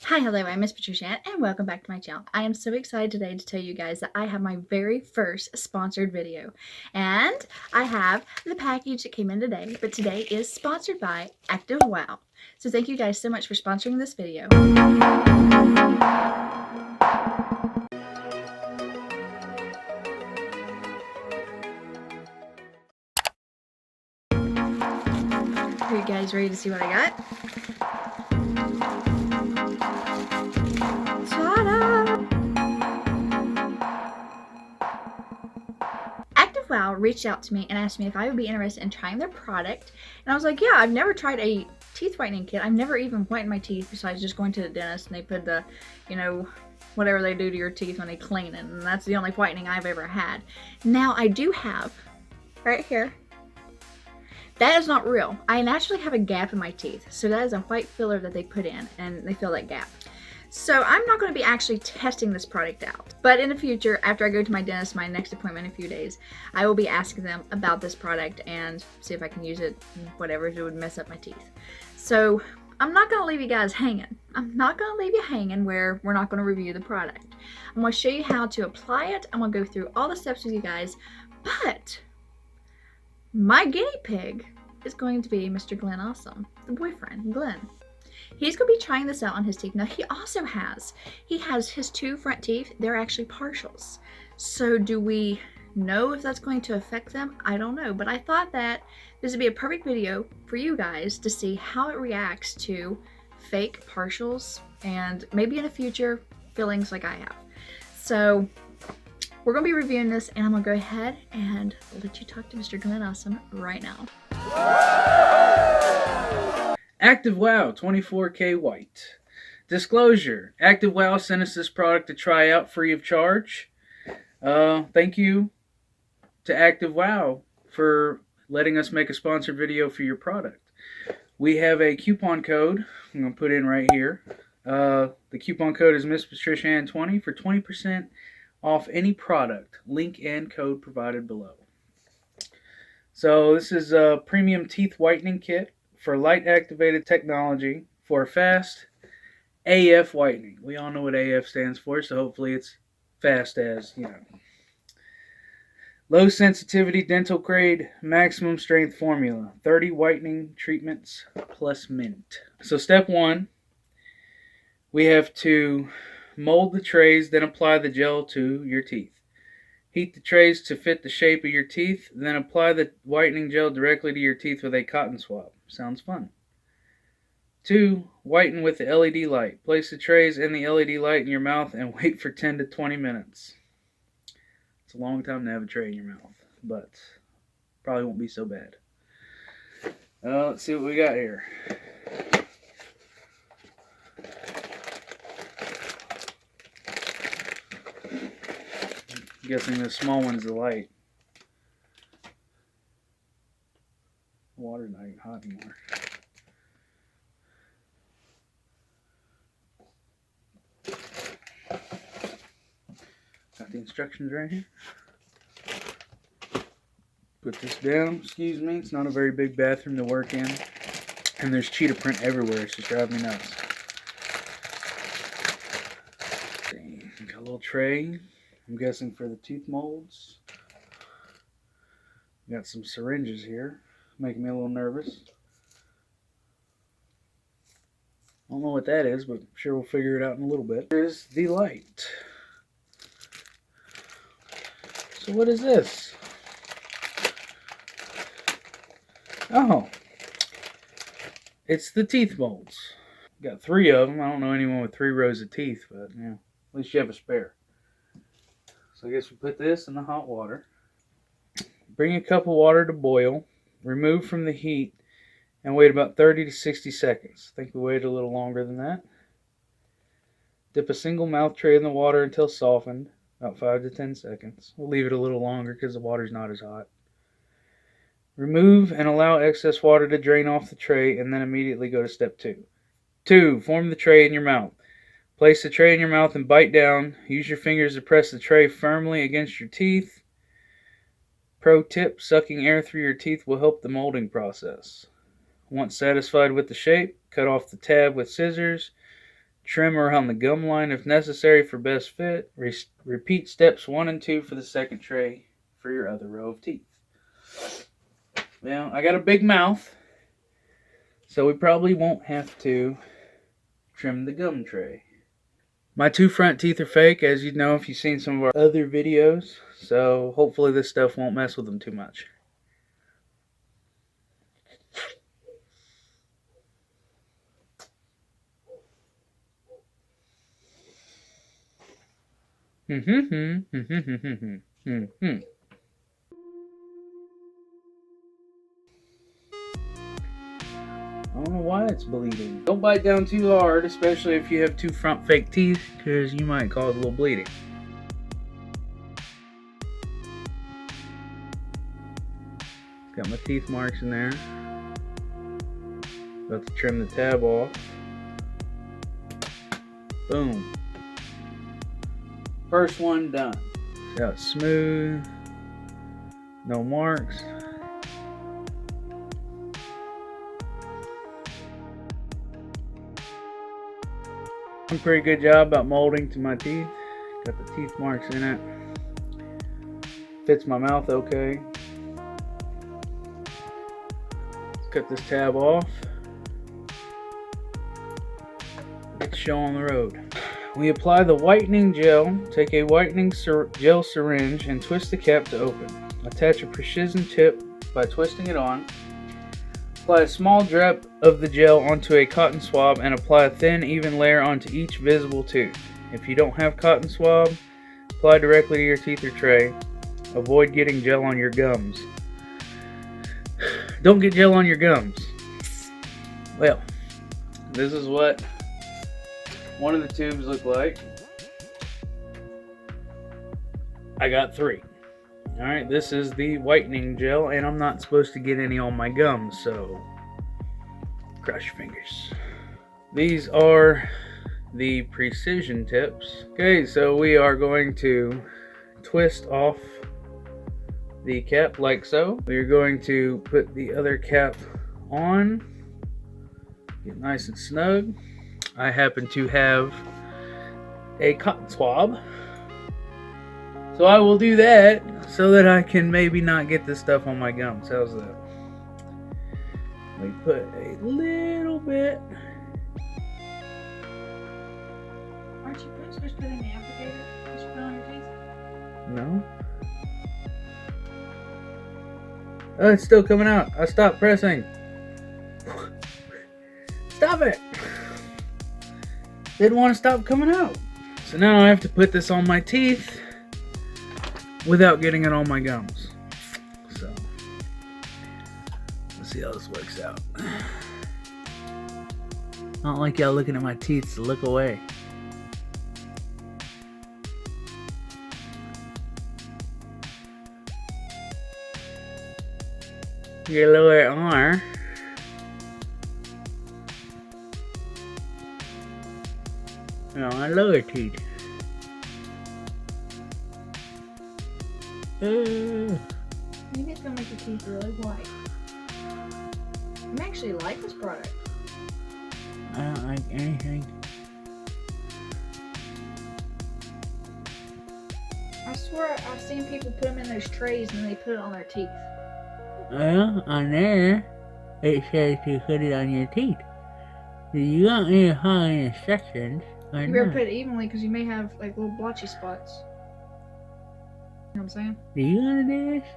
Hi, hello, I'm Miss Patricia Ann, and welcome back to my channel. I am so excited today to tell you guys that I have my very first sponsored video. And I have the package that came in today, but today is sponsored by ACTIVEWOW. So thank you guys so much for sponsoring this video. Are you guys ready to see what I got? Ta-da! ACTIVEWOW reached out to me and asked me if I would be interested in trying their product. And I was like, yeah, I've never tried a teeth whitening kit. I've never even whitened my teeth besides just going to the dentist and they put the, whatever they do to your teeth when they clean it. And that's the only whitening I've ever had. Now I do have, right here, that is not real. I naturally have a gap in my teeth. So that is a white filler that they put in and they fill that gap. So I'm not going to be actually testing this product out. But in the future, after I go to my dentist, my next appointment in a few days, I will be asking them about this product and see if I can use it, whatever, if it would mess up my teeth. So I'm not going to leave you guys hanging. I'm not going to leave you hanging where we're not going to review the product. I'm going to show you how to apply it. I'm going to go through all the steps with you guys. But my guinea pig is going to be Mr. Glenn Awesome, the boyfriend, Glenn. He's going to be trying this out on his teeth. Now, he has his two front teeth. They're actually partials. So do we know if that's going to affect them? I don't know. But I thought that this would be a perfect video for you guys to see how it reacts to fake partials and maybe in the future fillings like I have. So we're going to be reviewing this, and I'm going to go ahead and let you talk to Mr. Glenn Awesome right now. ACTIVEWOW 24K White. Disclosure: ACTIVEWOW sent us this product to try out free of charge. Thank you to ACTIVEWOW for letting us make a sponsored video for your product. We have a coupon code I'm going to put in right here. The coupon code is MzPatriciaAnn 20 for 20% off any product. Link and code provided below. So this is a premium teeth whitening kit for light activated technology for fast AF whitening. We all know what AF stands for, so hopefully it's fast as, Low sensitivity dental grade maximum strength formula. 30 whitening treatments plus mint. So step 1, we have to mold the trays, then apply the gel to your teeth. Heat the trays to fit the shape of your teeth, then apply the whitening gel directly to your teeth with a cotton swab. Sounds fun. 2. Whiten with the LED light. Place the trays and the LED light in your mouth and wait for 10 to 20 minutes. It's a long time to have a tray in your mouth, but probably won't be so bad. Let's see what we got here. I'm guessing the small one's the light. The water's not even hot anymore. Got the instructions right here. Put this down, excuse me. It's not a very big bathroom to work in. And there's cheetah print everywhere. It's just driving me nuts. Got a little tray. I'm guessing for the tooth molds. Got some syringes here. Making me a little nervous. I don't know what that is, but I'm sure we'll figure it out in a little bit. Here's the light. So what is this? Oh, it's the teeth molds. Got 3 of them. I don't know anyone with 3 rows of teeth, but yeah, at least you have a spare. So I guess we put this in the hot water. Bring a cup of water to boil. Remove from the heat and wait about 30 to 60 seconds. I think we waited a little longer than that. Dip a single mouth tray in the water until softened, about 5 to 10 seconds. We'll leave it a little longer because the water's not as hot. Remove and allow excess water to drain off the tray, and then immediately go to step 2. 2. Form the tray in your mouth. Place the tray in your mouth and bite down. Use your fingers to press the tray firmly against your teeth. Pro tip: sucking air through your teeth will help the molding process. Once satisfied with the shape, cut off the tab with scissors. Trim around the gum line if necessary for best fit. Repeat steps 1 and 2 for the second tray for your other row of teeth. Now, I got a big mouth, so we probably won't have to trim the gum tray. My 2 front teeth are fake, as you know if you've seen some of our other videos, so hopefully this stuff won't mess with them too much. I don't know why it's bleeding. Don't bite down too hard, especially if you have 2 front fake teeth, because you might cause a little bleeding. Got my teeth marks in there. About to trim the tab off. Boom. First one done. See how it's smooth. No marks. Pretty good job about molding to my teeth. Got the teeth marks in it. Fits my mouth okay. Let's cut this tab off. Let's show on the road. We apply the whitening gel. Take a whitening gel syringe and twist the cap to open. Attach a precision tip by twisting it on. Apply a small drop of the gel onto a cotton swab and apply a thin, even layer onto each visible tooth. If you don't have cotton swab, apply directly to your teeth or tray. Avoid getting gel on your gums. Don't get gel on your gums. Well, this is what one of the tubes look like. I got 3. Alright, this is the whitening gel, and I'm not supposed to get any on my gums, so cross your fingers. These are the precision tips. Okay, so we are going to twist off the cap like so. We are going to put the other cap on, get nice and snug. I happen to have a cotton swab, so I will do that so that I can maybe not get this stuff on my gums. How's that? We put a little bit. Aren't you supposed to put in the applicator? Did you put on your teeth? No. Oh, it's still coming out. I stopped pressing. Stop it! Didn't want to stop coming out. So now I have to put this on my teeth without getting it on my gums. So let's see how this works out. I don't like y'all looking at my teeth, so look away. Your lower R. No, my lower teeth. Maybe it's gonna make your teeth really white. I actually like this product. I don't like anything. I swear I've seen people put them in those trays and they put it on their teeth. Well, on there, it says to put it on your teeth. Do you want me to follow the instructions or You better not? put it evenly because you may have like little blotchy spots. You know what I'm saying? Do you want to do this?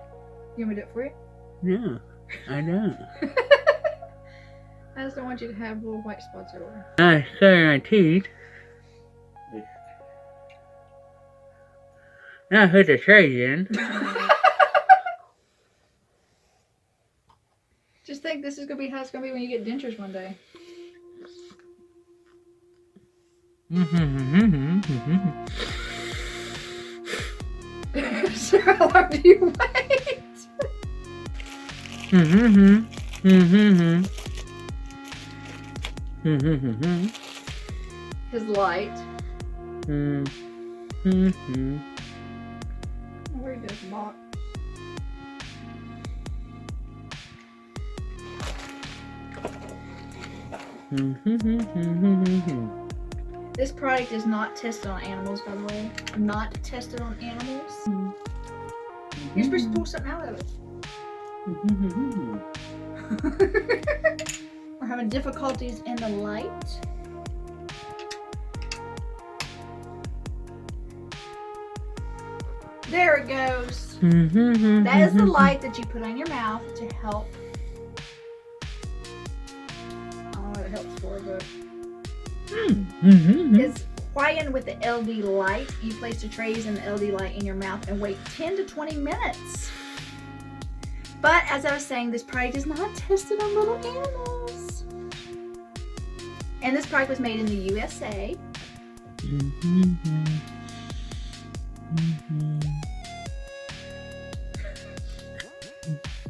You want me to do it for you? No, I don't. I just don't want you to have little white spots everywhere. I color my teeth. Now put the trays in. Just think this is gonna be how it's gonna be when you get dentures one day. So how long do you wait? His light. Where does box? This product is not tested on animals, by the way. Not tested on animals. You're supposed to pull something out of it. We're having difficulties in the light. There it goes. That is the light that you put on your mouth to help. I don't know what it helps for, but it's whiten with the LED light. You place the trays and the LED light in your mouth and wait 10 to 20 minutes. But as I was saying, this product is not tested on little animals. And this product was made in the USA.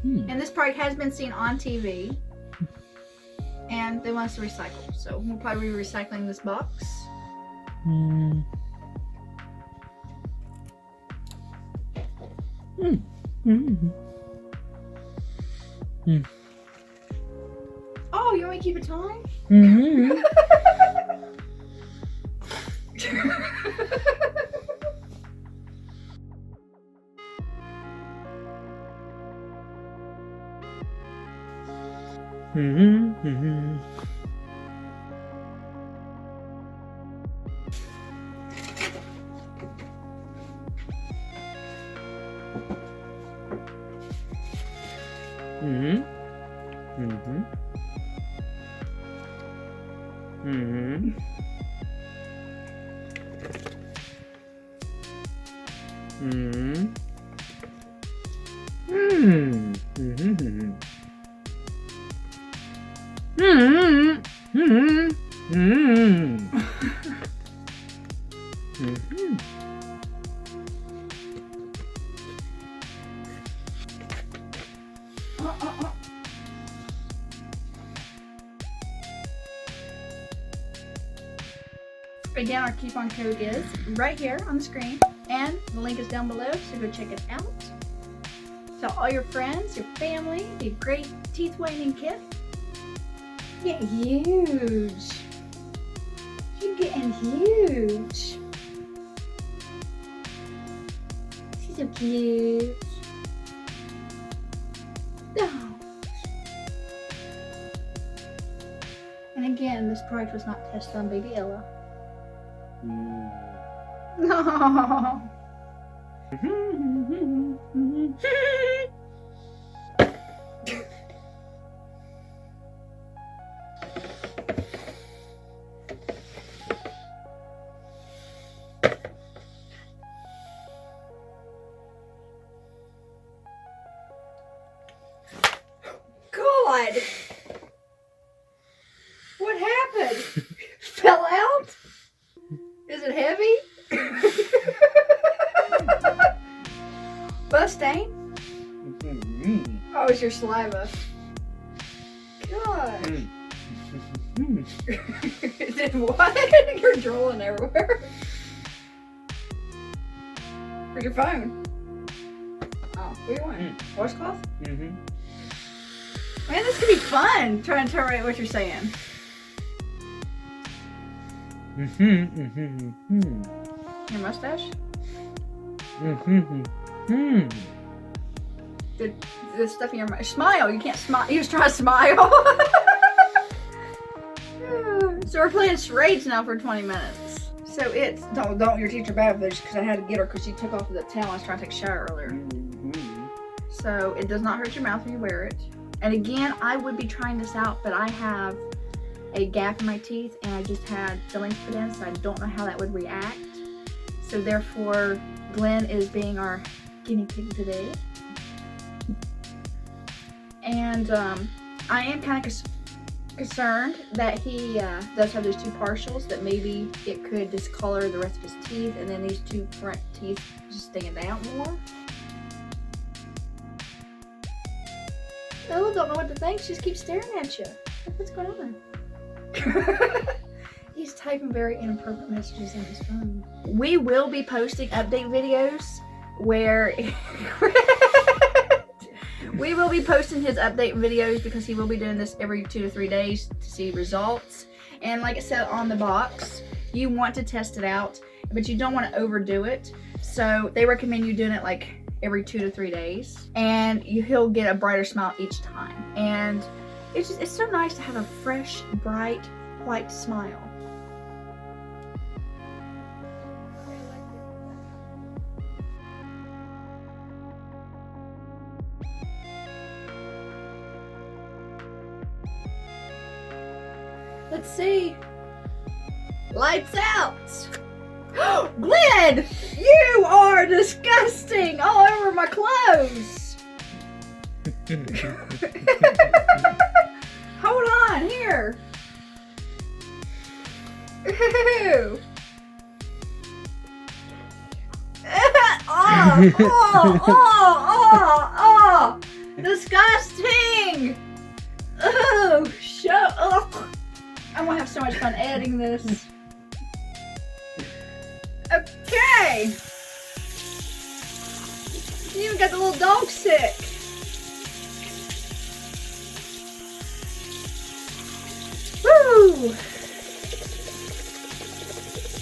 And this product has been seen on TV. And they want us to recycle. So we'll probably be recycling this box. Oh, you want me to keep it time? Again, our coupon code is right here on the screen, and the link is down below, so go check it out. Tell all your friends, your family, the great teeth whitening kit. Get huge. You're getting huge. She's so cute. Oh. And again, this product was not tested on baby Ella. No. God. What happened? Fell out? Is it heavy? Bust stain? Oh, it's your saliva. God. Did what? You're drooling everywhere. Where's your phone? Oh, what do you want? Washcloth? Man, this could be fun. Trying to interrogate what you're saying. Your mustache? The stuff in your mouth. Smile. You can't smile. You just try to smile. So we're playing charades now for 20 minutes. So it's don't your teacher bad with this because I had to get her because she took off the towel. I was trying to take a shower earlier. So it does not hurt your mouth when you wear it. And again, I would be trying this out, but I have a gap in my teeth and I just had fillings put in, so I don't know how that would react. So therefore, Glenn is being our guinea pig today. And I am kind of concerned that he does have those two partials, that maybe it could discolor the rest of his teeth, and then these two front teeth just stand out more. Ella don't know what to think. She just keeps staring at you. What's going on? He's typing very inappropriate messages on his phone. We will be posting update videos where we will be posting his update videos because he will be doing this every 2 to 3 days to see results. And like it said on the box, you want to test it out, but you don't want to overdo it. So they recommend you doing it like every 2 to 3 days, and he'll get a brighter smile each time. And it's so nice to have a fresh, bright, white smile. Let's see. Lights out. Glenn, you are disgusting all over my clothes. Hold on, here. Ooh. Oh, disgusting. Oh, shut up. I'm gonna have so much fun editing this. Okay. You even got the little dog stick. Woo!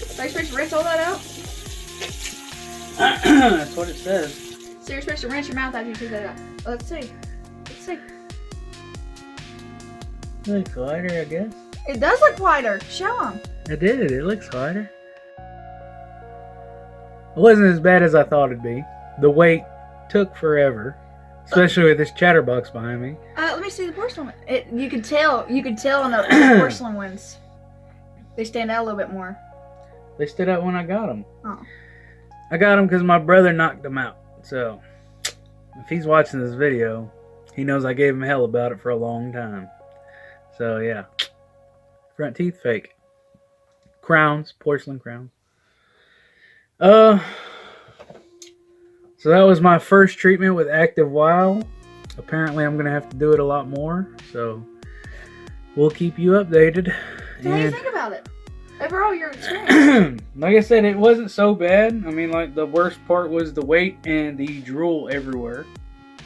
So you're supposed to rinse all that out? That's what it says. So you're supposed to rinse your mouth after you take that out. Let's see. Let's see. Looks lighter, I guess. It does look whiter. Show them. I did. It looks lighter. It wasn't as bad as I thought it'd be. The wait took forever, especially with this chatterbox behind me. Let me see the porcelain one. You could tell on the porcelain ones. They stand out a little bit more. They stood out when I got them. Oh. I got them because my brother knocked them out. So, if he's watching this video, he knows I gave him hell about it for a long time. So, yeah. Front teeth, fake. Crowns, porcelain crowns. So that was my first treatment with ACTIVEWOW. Apparently I'm going to have to do it a lot more. So, we'll keep you updated. So how do you think about it? Overall, your experience? Like I said, it wasn't so bad. I mean, like, the worst part was the weight and the drool everywhere.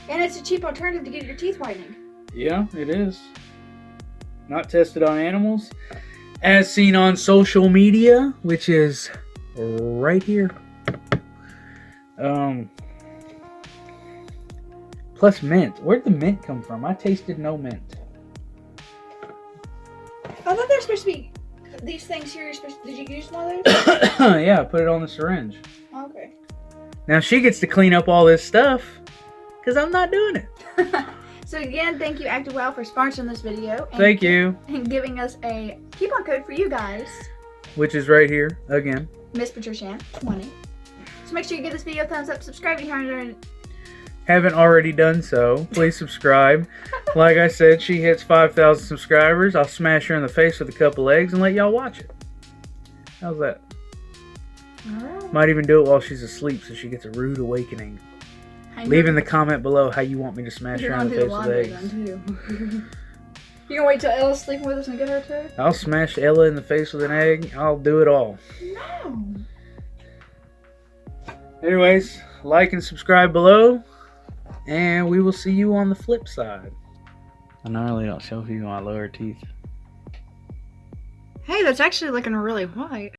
And it's a cheap alternative to get your teeth whitening. Yeah, it is. Not tested on animals. As seen on social media, which is right here. Plus mint. Where'd the mint come from? I tasted no mint. I thought they're supposed to be these things here. Did you use one of those? Yeah, I put it on the syringe. Okay. Now she gets to clean up all this stuff because I'm not doing it. So again, thank you ACTIVEWOW for sponsoring this video. And Thank you. And giving us a coupon code for you guys. Which is right here again. MzPatriciaAnn 20. So make sure you give this video a thumbs up, subscribe if you haven't already done so. Please subscribe. Like I said, she hits 5,000 subscribers. I'll smash her in the face with a couple eggs and let y'all watch it. How's that? Alright. Might even do it while she's asleep so she gets a rude awakening. Leave in the comment below how you want me to smash her in the face with eggs. You gonna wait till Ella's sleeping with us and get her too? I'll smash Ella in the face with an egg. I'll do it all. No. Anyways, like and subscribe below. And we will see you on the flip side. I normally don't show people my lower teeth. Hey, that's actually looking really white.